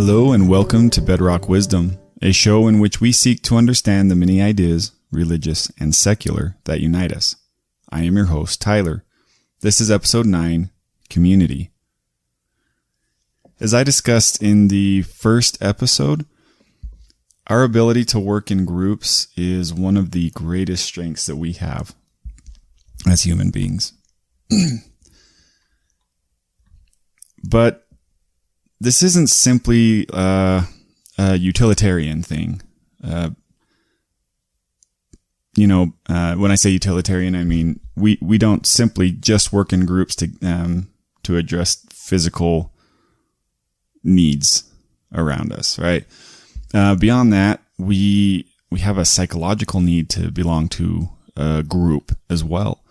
Hello and welcome to Bedrock Wisdom, a show in which we seek to understand the many ideas, religious and secular, that unite us. I am your host, Tyler. This is episode 9, Community. As I discussed in the first episode, our ability to work in groups is one of the greatest strengths that we have as human beings. But this isn't simply a utilitarian thing. When I say utilitarian, I mean we don't simply just work in groups to address physical needs around us, right? Beyond that, we have a psychological need to belong to a group as well,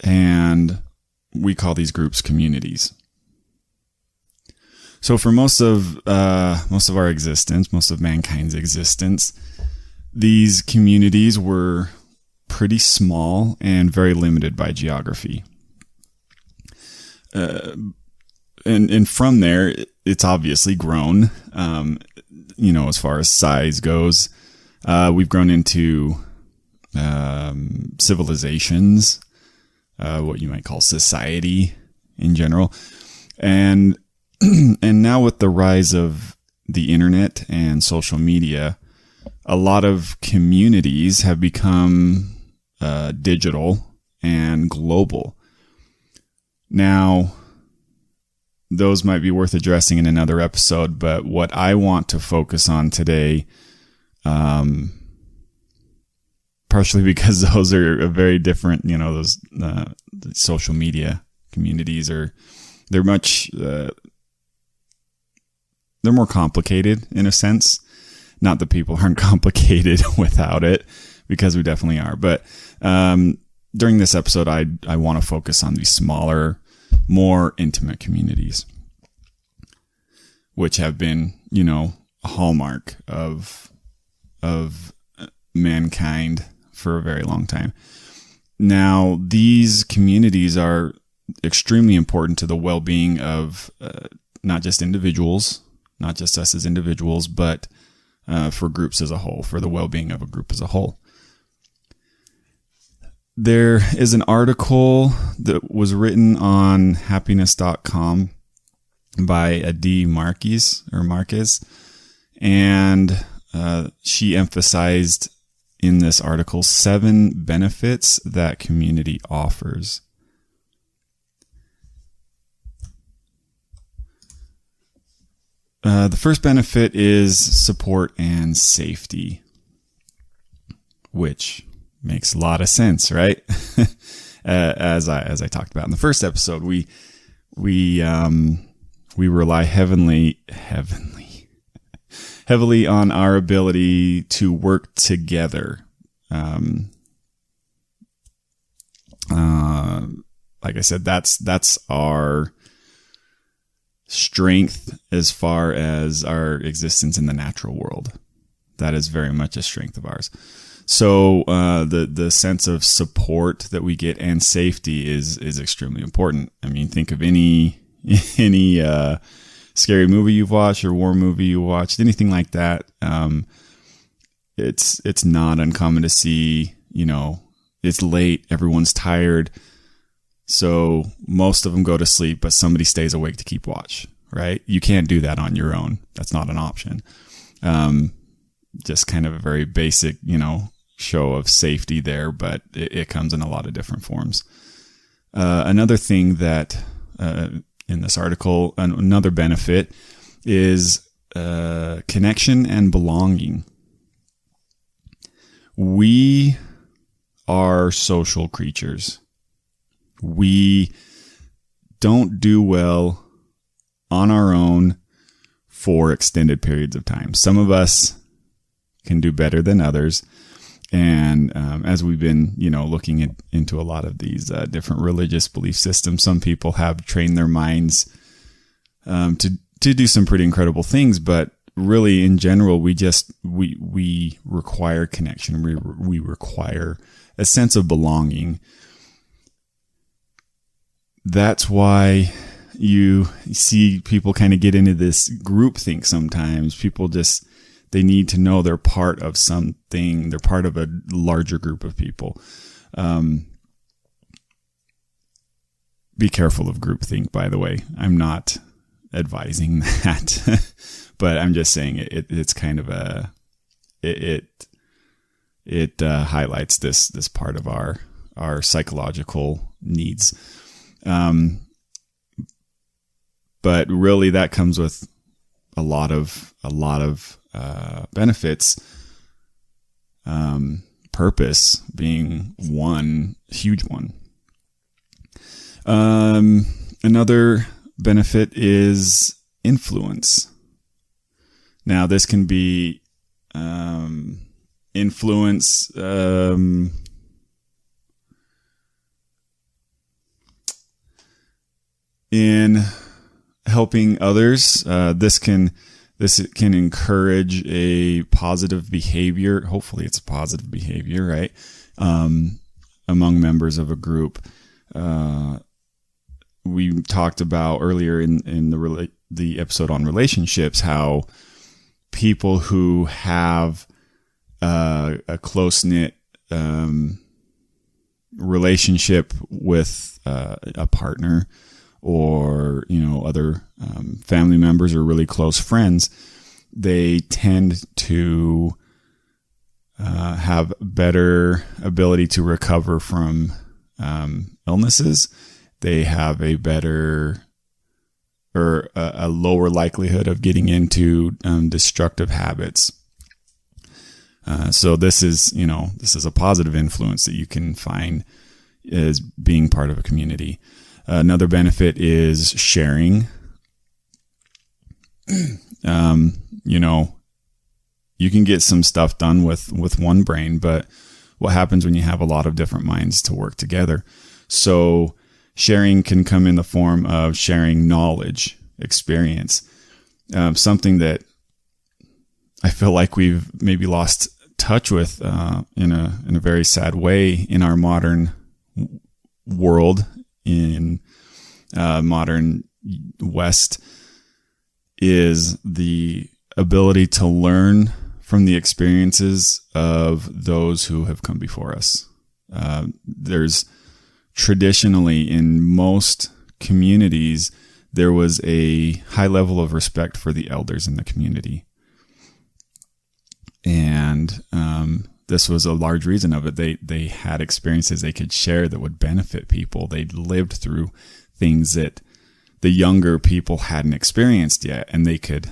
and we call these groups communities. So for most of our existence, most of mankind's existence, these communities were pretty small and very limited by geography. And from there, it's obviously grown, as far as size goes. We've grown into civilizations, what you might call society in general. And now with the rise of the internet and social media, a lot of communities have become digital and global. Now, those might be worth addressing in another episode, but what I want to focus on today, partially because those are a very different, those social media communities they're much, they're more complicated in a sense. Not that people aren't complicated without it, because we definitely are. But during this episode, I want to focus on these smaller, more intimate communities, which have been, a hallmark of mankind for a very long time. Now, these communities are extremely important to the well-being of not just individuals, not just us as individuals, but for groups as a whole, for the well-being of a group as a whole. There is an article that was written on happiness.com by Adi Marquez, and she emphasized in this article 7 benefits that community offers. The first benefit is support and safety, which makes a lot of sense, right? As I talked about in the first episode, we rely heavily on our ability to work together. Like I said, that's our strength as far as our existence in the natural world. That is very much a strength of ours. So the sense of support that we get and safety is extremely important. I mean, think of any scary movie you've watched or war movie you watched, anything like that. It's not uncommon to see, it's late, everyone's tired. So most of them go to sleep, but somebody stays awake to keep watch, right? You can't do that on your own. That's not an option. Just kind of a very basic, show of safety there, but it comes in a lot of different forms. Another thing that, in this article, another benefit is connection and belonging. We are social creatures. We don't do well on our own for extended periods of time. Some of us can do better than others. And as we've been, looking into a lot of these different religious belief systems, some people have trained their minds to do some pretty incredible things. But really, in general, we require connection. We require a sense of belonging. That's why you see people kind of get into this group think sometimes. People they need to know they're part of something. They're part of a larger group of people. Be careful of groupthink, by the way. I'm not advising that, but I'm just saying it's kind of it highlights this part of our psychological needs. But really that comes with a lot of benefits. Purpose being one huge one. Another benefit is influence. Now this can be influence in helping others. This can encourage a positive behavior. Hopefully it's a positive behavior, right? Among members of a group. We talked about earlier in the episode on relationships, how people who have a close-knit relationship with a partner, or other family members or really close friends, they tend to have better ability to recover from illnesses. They have a better or a lower likelihood of getting into destructive habits. So this is a positive influence that you can find as being part of a community. Another benefit is sharing. You can get some stuff done with one brain, but what happens when you have a lot of different minds to work together? So sharing can come in the form of sharing knowledge, experience, something that I feel like we've maybe lost touch with in a very sad way in our modern world. In modern West, is the ability to learn from the experiences of those who have come before us. There's traditionally, in most communities, there was a high level of respect for the elders in the community. And this was a large reason of it. They had experiences they could share that would benefit people. They'd lived through things that the younger people hadn't experienced yet, and they could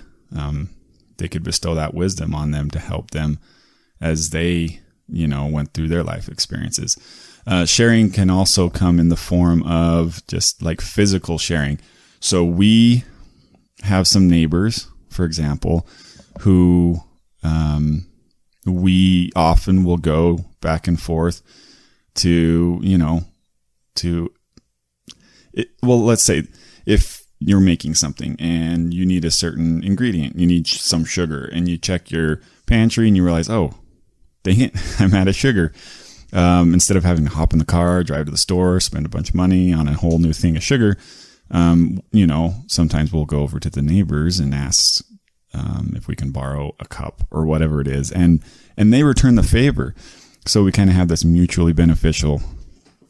bestow that wisdom on them to help them as they went through their life experiences. Sharing can also come in the form of just like physical sharing. So we have some neighbors, for example, who we often will go back and forth to, let's say if you're making something and you need a certain ingredient, you need some sugar, and you check your pantry and you realize, oh, dang it, I'm out of sugar. Instead of having to hop in the car, drive to the store, spend a bunch of money on a whole new thing of sugar, sometimes we'll go over to the neighbors and ask if we can borrow a cup or whatever it is. And they return the favor. So we kind of have this mutually beneficial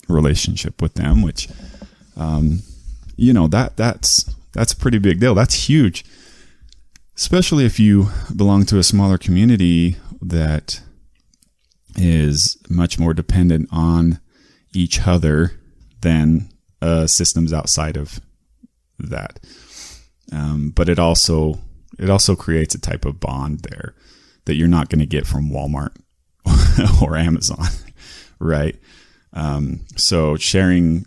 relationship with them, which, that's a pretty big deal. That's huge, especially if you belong to a smaller community that is much more dependent on each other than systems outside of that. But it also creates a type of bond there that you're not going to get from Walmart or Amazon, right? So sharing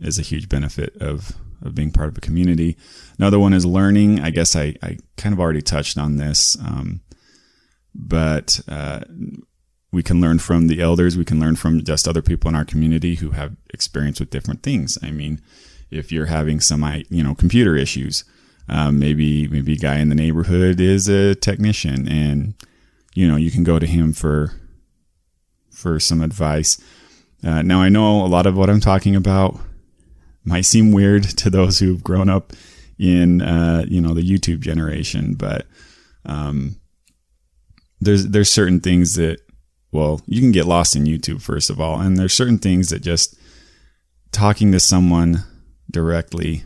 is a huge benefit of being part of a community. Another one is learning. I guess I kind of already touched on this, but we can learn from the elders. We can learn from just other people in our community who have experience with different things. I mean, if you're having some, computer issues, maybe a guy in the neighborhood is a technician, and you can go to him for some advice. Now I know a lot of what I'm talking about might seem weird to those who've grown up in, the YouTube generation, but, there's certain things that, well, you can get lost in YouTube, first of all. And there's certain things that just talking to someone directly,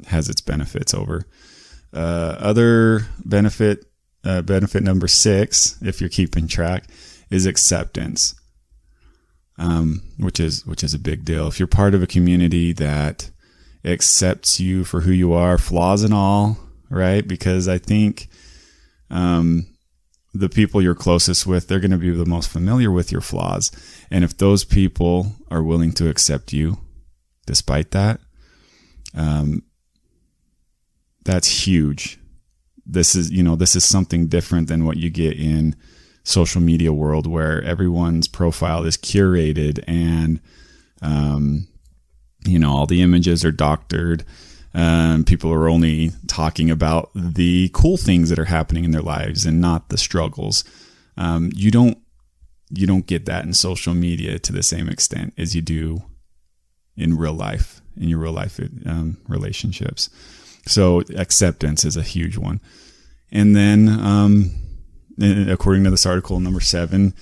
has its benefits over. Other benefit number 6, if you're keeping track, is acceptance, which is a big deal. If you're part of a community that accepts you for who you are, flaws and all, right? Because I think the people you're closest with, they're going to be the most familiar with your flaws. And if those people are willing to accept you despite that, that's huge. This is something different than what you get in social media world, where everyone's profile is curated and, all the images are doctored. People are only talking about the cool things that are happening in their lives and not the struggles. You don't get that in social media to the same extent as you do in real life, in your real life relationships. So acceptance is a huge one. And then, according to this article, number 7,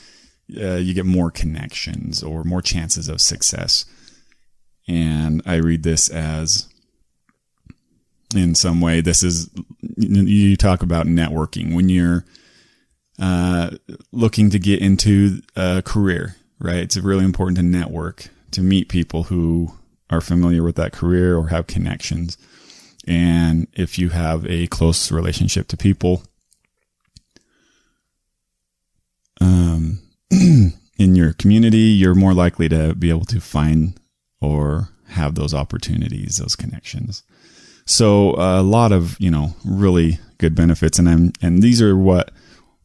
you get more connections or more chances of success. And I read this as, in some way, this is, you talk about networking when you're looking to get into a career, right? It's really important to network, to meet people who are familiar with that career or have connections. And if you have a close relationship to people in your community, you're more likely to be able to find or have those opportunities, those connections. So a lot of, really good benefits. And these are what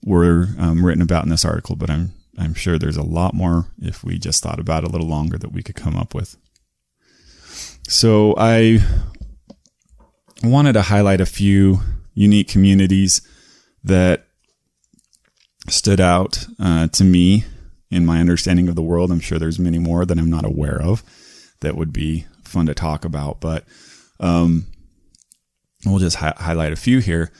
were written about in this article, but I'm sure there's a lot more if we just thought about it a little longer that we could come up with. So I wanted to highlight a few unique communities that stood out to me in my understanding of the world. I'm sure there's many more that I'm not aware of that would be fun to talk about, but we'll just highlight a few here.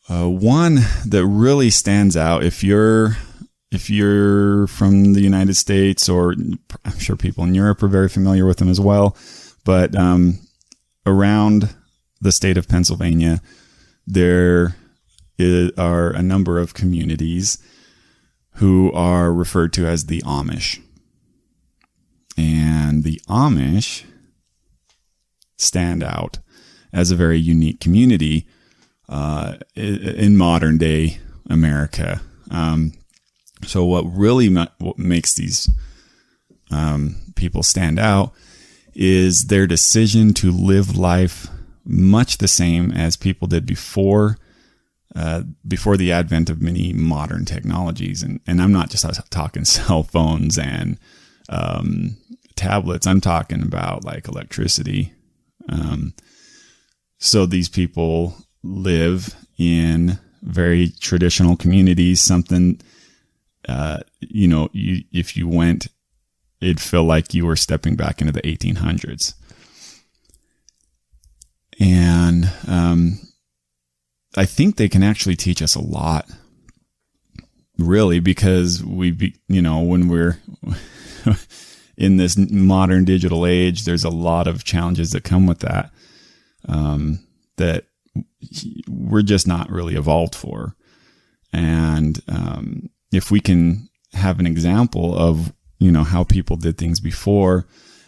One that really stands out, if you're from the United States, or I'm sure people in Europe are very familiar with them as well, but around the state of Pennsylvania, there are a number of communities who are referred to as the Amish. And the Amish stand out as a very unique community in modern day America. So what really what makes these people stand out is their decision to live life much the same as people did before the advent of many modern technologies. And I'm not just talking cell phones and tablets. I'm talking about like electricity. So these people live in very traditional communities, something, if you went, it'd feel like you were stepping back into the 1800s. And I think they can actually teach us a lot, really, because when we're in this modern digital age, there's a lot of challenges that come with that, that we're just not really evolved for. And if we can have an example of, how people did things before,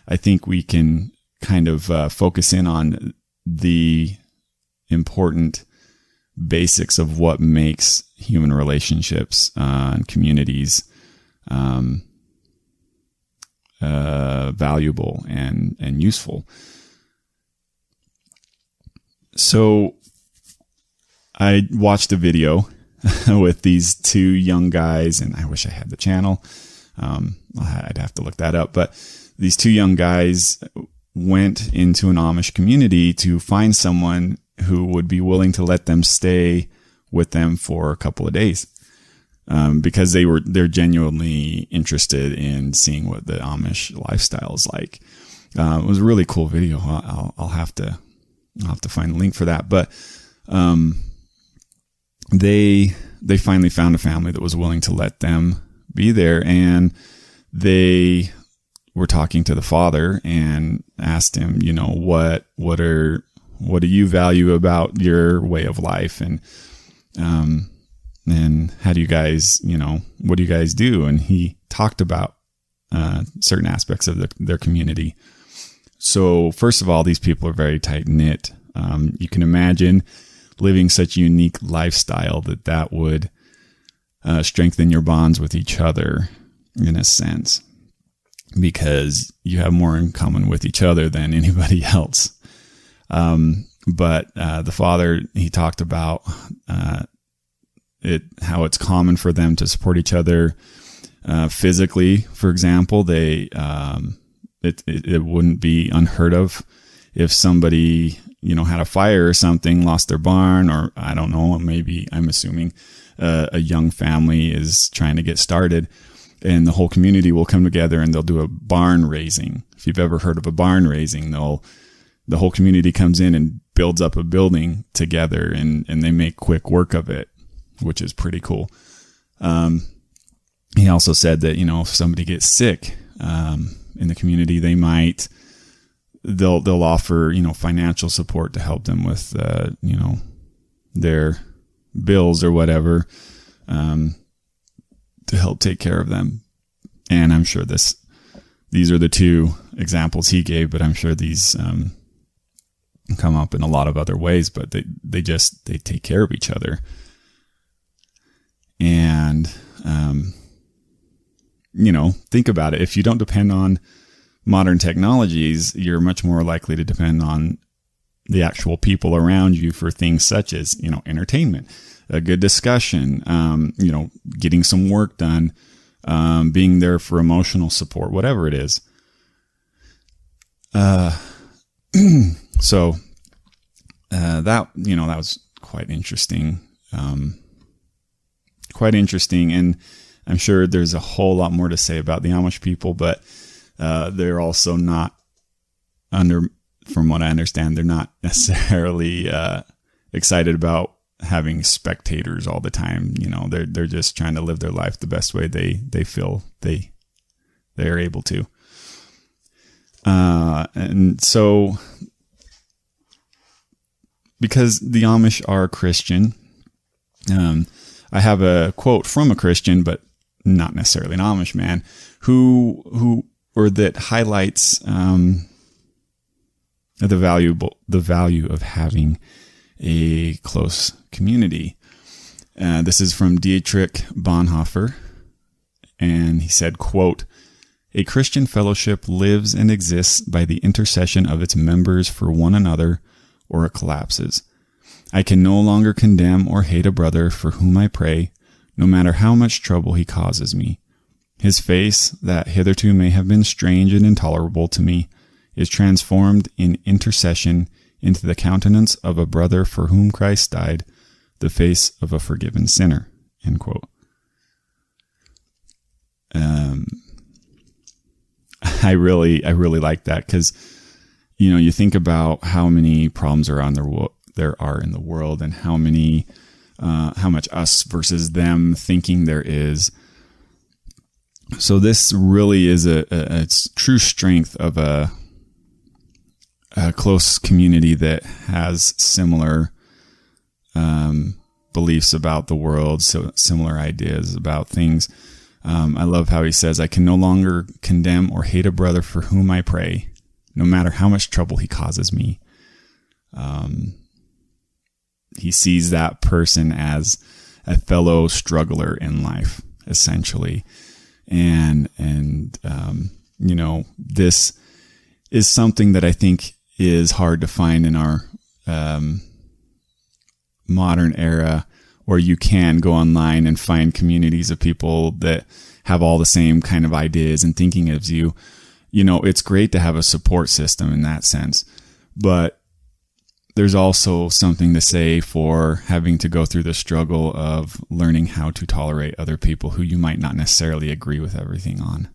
I think we can kind of focus in on the important basics of what makes human relationships and communities valuable and useful. So I watched a video with these 2 young guys, and I wish I had the channel. I'd have to look that up. But these 2 young guys went into an Amish community to find someone who would be willing to let them stay with them for a couple of days. because they're genuinely interested in seeing what the Amish lifestyle is like. It was a really cool video. I'll have to find a link for that. But they finally found a family that was willing to let them be there, and they were talking to the father and asked him, what do you value about your way of life, and how do you guys, what do you guys do? And he talked about certain aspects of their community. So first of all, these people are very tight knit. You can imagine living such a unique lifestyle that would strengthen your bonds with each other in a sense, because you have more in common with each other than anybody else. But the father, he talked about how it's common for them to support each other physically. For example, it wouldn't be unheard of if somebody had a fire or something, lost their barn, or I don't know, maybe I'm assuming a young family is trying to get started, and the whole community will come together and they'll do a barn raising. If you've ever heard of a barn raising, the whole community comes in and builds up a building together, and they make quick work of it, which is pretty cool. He also said that, if somebody gets sick in the community, they'll offer, financial support to help them with, their bills or whatever, to help take care of them. And I'm sure these are the two examples he gave, but I'm sure these come up in a lot of other ways, but they take care of each other. And, think about it. If you don't depend on modern technologies, you're much more likely to depend on the actual people around you for things such as, entertainment, a good discussion, getting some work done, being there for emotional support, whatever it is. So, that was quite interesting. And I'm sure there's a whole lot more to say about the Amish people, but they're also not from what I understand, they're not necessarily excited about having spectators all the time. They're just trying to live their life the best way they feel they are able to. And so, because the Amish are Christian, I have a quote from a Christian, but not necessarily an Amish man, that highlights the value of having a close community. This is from Dietrich Bonhoeffer, and he said, quote, "A Christian fellowship lives and exists by the intercession of its members for one another, or it collapses. I can no longer condemn or hate a brother for whom I pray, no matter how much trouble he causes me. His face, that hitherto may have been strange and intolerable to me, is transformed in intercession into the countenance of a brother for whom Christ died, the face of a forgiven sinner." End quote. I really like that, because you think about how many problems there are in the world, and how much us versus them thinking there is. So this really is a true strength of a close community that has similar beliefs about the world, so similar ideas about things. I love how he says, "I can no longer condemn or hate a brother for whom I pray, no matter how much trouble he causes me." He sees that person as a fellow struggler in life, essentially. And this is something that I think is hard to find in our modern era, where you can go online and find communities of people that have all the same kind of ideas and thinking as you. It's great to have a support system in that sense, but there's also something to say for having to go through the struggle of learning how to tolerate other people who you might not necessarily agree with everything on.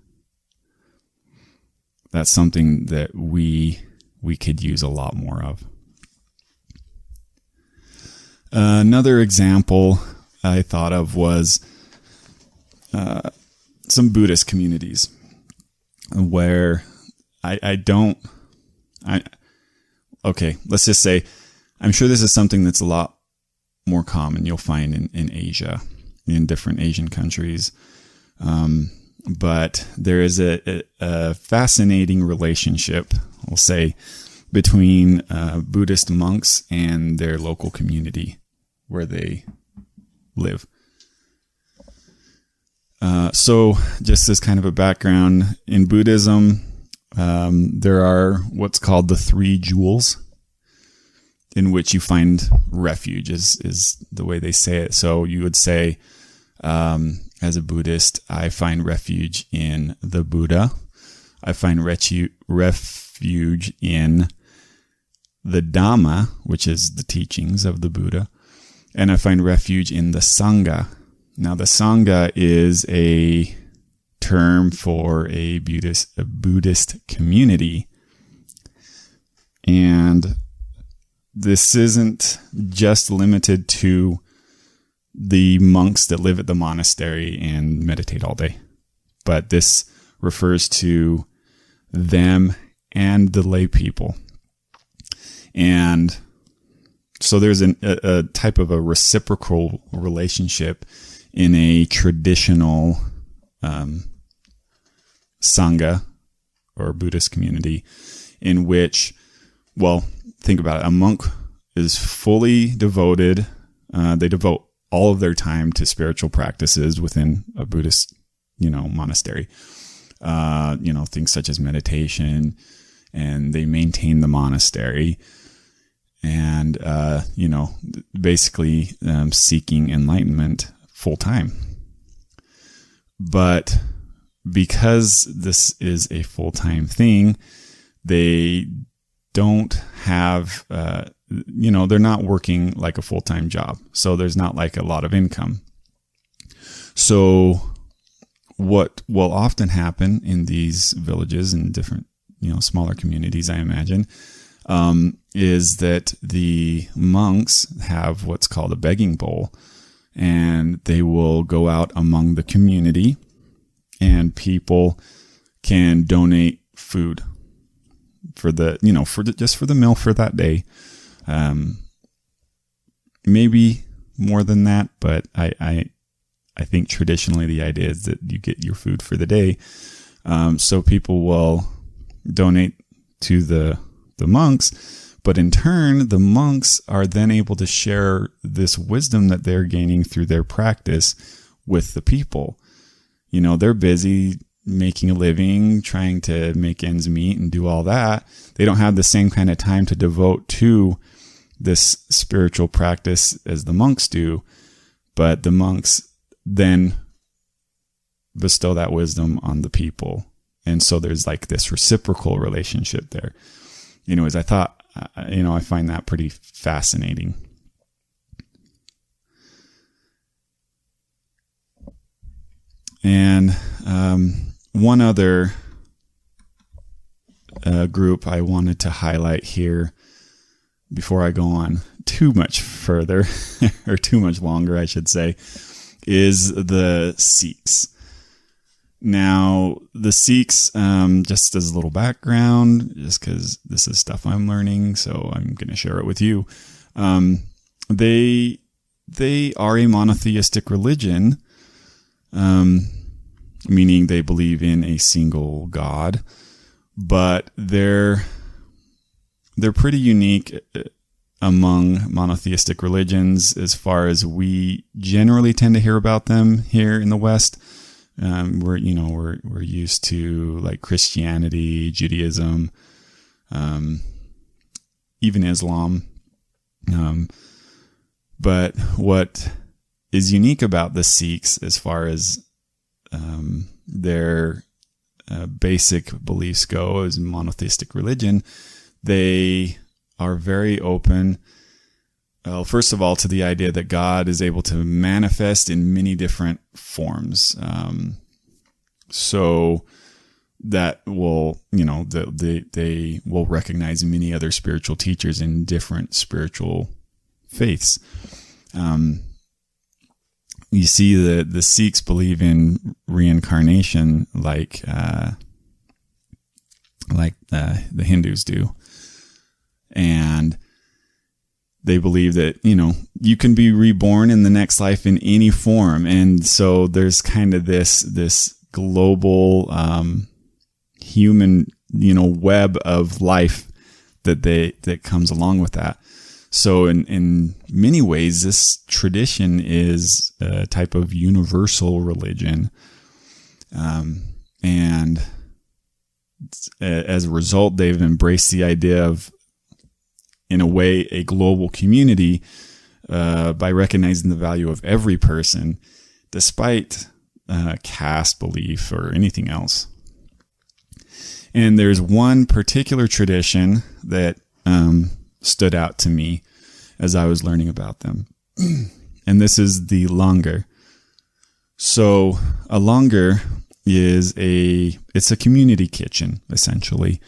That's something that we could use a lot more of. Another example I thought of was some Buddhist communities where okay, let's just say, I'm sure this is something that's a lot more common you'll find in Asia, in different Asian countries. But there is a fascinating relationship, we'll say, between Buddhist monks and their local community where they live. So just as kind of a background, in Buddhism, there are what's called the three jewels in which you find refuge is the way they say it. So you would say, as a Buddhist, I find refuge in the Buddha. I find refuge in the Dhamma, which is the teachings of the Buddha. And I find refuge in the Sangha. Now, the Sangha is a term for a Buddhist community. And this isn't just limited to the monks that live at the monastery and meditate all day, but this refers to them and the lay people. And so there's a type of a reciprocal relationship in a traditional Sangha or Buddhist community in which, well, think about it. A monk is fully devoted. They devote all of their time to spiritual practices within a Buddhist, monastery. Things such as meditation, and they maintain the monastery and, basically seeking enlightenment full time. But because this is a full-time thing, they don't have, they're not working like a full-time job. So there's not like a lot of income. So what will often happen in these villages and different, smaller communities, I imagine, is that the monks have what's called a begging bowl, and they will go out among the community and people can donate food for the, just for the meal for that day. Maybe more than that, but I think traditionally the idea is that you get your food for the day. So people will donate to the monks, but in turn, the monks are then able to share this wisdom that they're gaining through their practice with the people. They're busy making a living, trying to make ends meet and do all that. They don't have the same kind of time to devote to this spiritual practice as the monks do, but the monks then bestow that wisdom on the people. And so there's like this reciprocal relationship there. As I thought, I find that pretty fascinating. And one other group I wanted to highlight here before I go on too much further, or too much longer, I should say, is the Sikhs. Now, the Sikhs, just as a little background, just because this is stuff I'm learning, so I'm going to share it with you. They are a monotheistic religion, meaning they believe in a single God, but they're pretty unique among monotheistic religions as far as we generally tend to hear about them here in the West. We're used to like Christianity, Judaism, even Islam. But what is unique about the Sikhs as far as their basic beliefs go as monotheistic religion, they are very open. Well, first of all, to the idea that God is able to manifest in many different forms. So that will, they will recognize many other spiritual teachers in different spiritual faiths. You see the Sikhs believe in reincarnation like the Hindus do. And they believe that, you can be reborn in the next life in any form. And so there's kind of this global human, web of life that comes along with that. So in many ways, this tradition is a type of universal religion. And as a result, they've embraced the idea of, in a way, a global community by recognizing the value of every person, despite caste belief or anything else. And there's one particular tradition that stood out to me as I was learning about them. And this is the langar. So a langar is it's a community kitchen, essentially.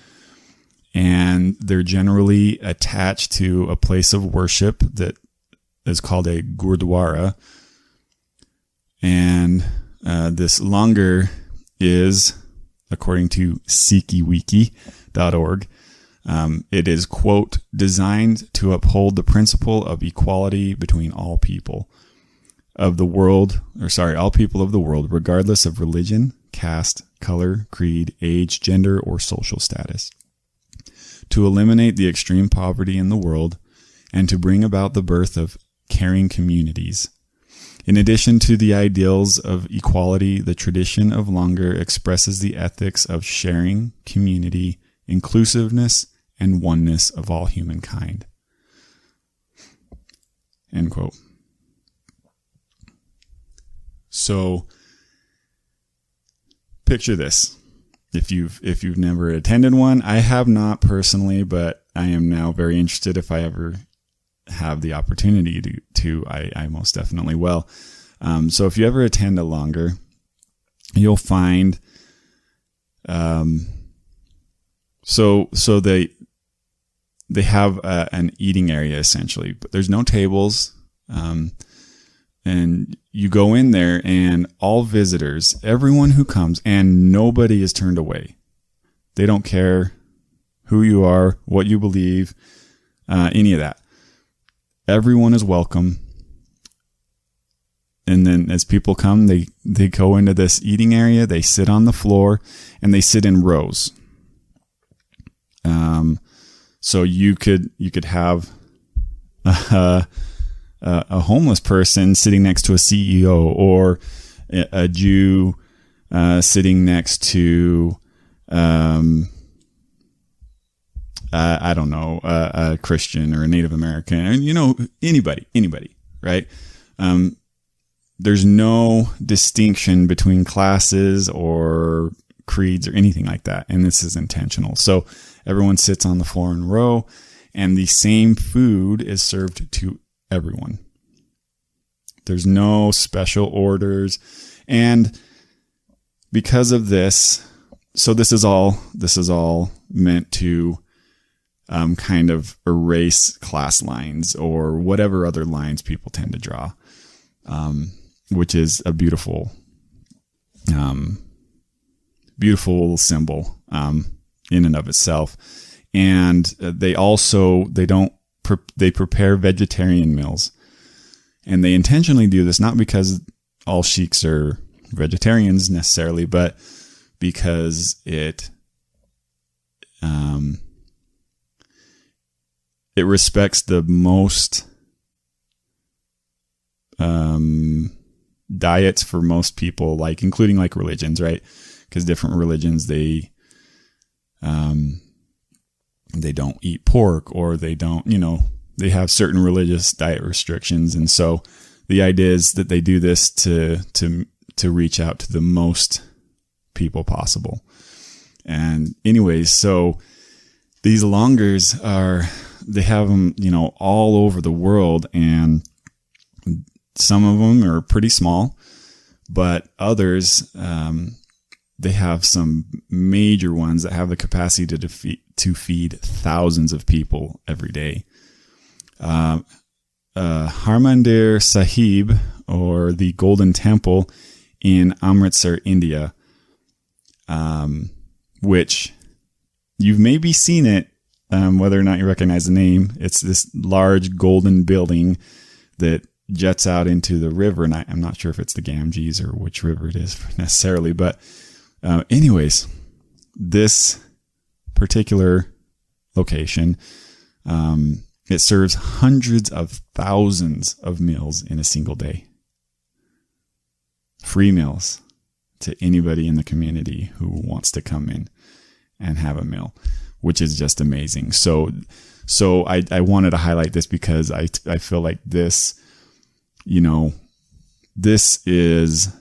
And they're generally attached to a place of worship that is called a gurdwara. And this langar is, according to sikiwiki.org, it is, quote, designed to uphold the principle of equality between all people of the world, all people of the world, regardless of religion, caste, color, creed, age, gender, or social status, to eliminate the extreme poverty in the world and to bring about the birth of caring communities. In addition to the ideals of equality, the tradition of langar expresses the ethics of sharing, community, inclusiveness, and oneness of all humankind. End quote. So, picture this. If you've never attended one, I have not personally, but I am now very interested. If I ever have the opportunity to I most definitely will. So if you ever attend a langar, you'll find, so they have an eating area essentially, but there's no tables, and you go in there and all visitors, everyone who comes, and nobody is turned away. They don't care who you are, what you believe, any of that. Everyone is welcome. And then as people come, they go into this eating area, they sit on the floor, and they sit in rows. So you could have a homeless person sitting next to a CEO, or a Jew sitting next to I don't know, a Christian or a Native American, and anybody, right? There's no distinction between classes or creeds or anything like that, and this is intentional. So everyone sits on the floor in a row, and the same food is served to everyone. There's no special orders, and because of this, so this is all meant to kind of erase class lines or whatever other lines people tend to draw, which is a beautiful symbol in and of itself. And they prepare vegetarian meals, and they intentionally do this not because all sheiks are vegetarians necessarily, but because it respects the most diets for most people, like including like religions, right? Because different religions, they don't eat pork, or they don't, they have certain religious diet restrictions. And so the idea is that they do this to reach out to the most people possible. And anyways, so these langars they have them, all over the world, and some of them are pretty small, but others, they have some major ones that have the capacity to feed thousands of people every day. Harmandir Sahib, or the Golden Temple in Amritsar, India, which you've maybe seen it, whether or not you recognize the name. It's this large golden building that jets out into the river, and I'm not sure if it's the Ganges or which river it is necessarily, but anyways, this particular location, it serves hundreds of thousands of meals in a single day. Free meals to anybody in the community who wants to come in and have a meal, which is just amazing. So I wanted to highlight this because I feel like this, this is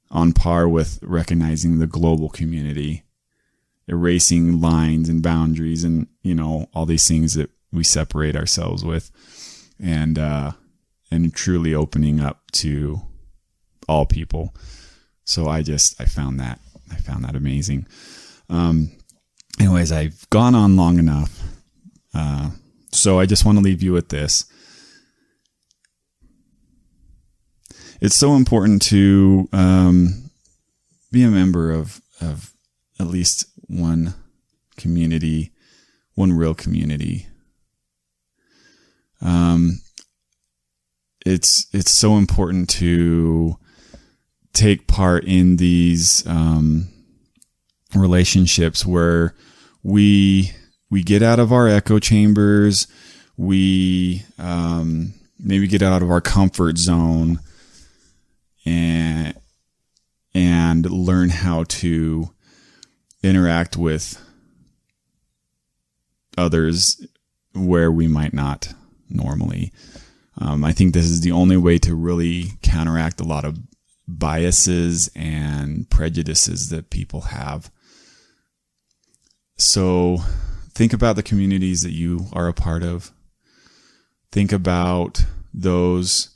on par with recognizing the global community, erasing lines and boundaries and, all these things that we separate ourselves with, and truly opening up to all people. So I found that amazing. Anyways, I've gone on long enough. So I just want to leave you with this. It's so important to be a member of at least one community, one real community. It's so important to take part in these relationships where we get out of our echo chambers, we maybe get out of our comfort zone, and learn how to interact with others where we might not normally. I think this is the only way to really counteract a lot of biases and prejudices that people have. So think about the communities that you are a part of. Think about those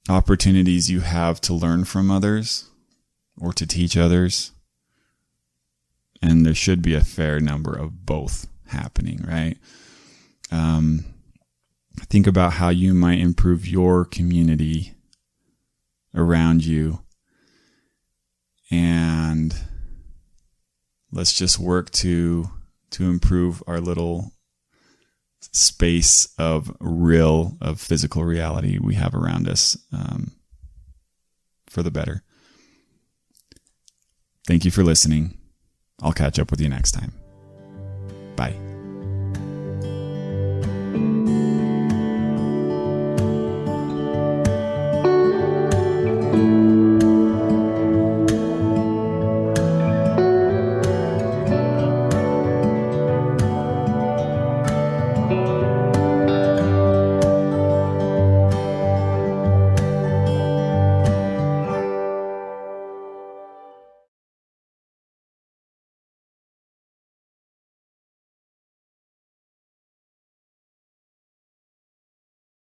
opportunities you have to learn from others or to teach others. And there should be a fair number of both happening, right? Think about how you might improve your community around you. And let's just work to improve our little space of physical reality we have around us, for the better. Thank you for listening. I'll catch up with you next time. Bye.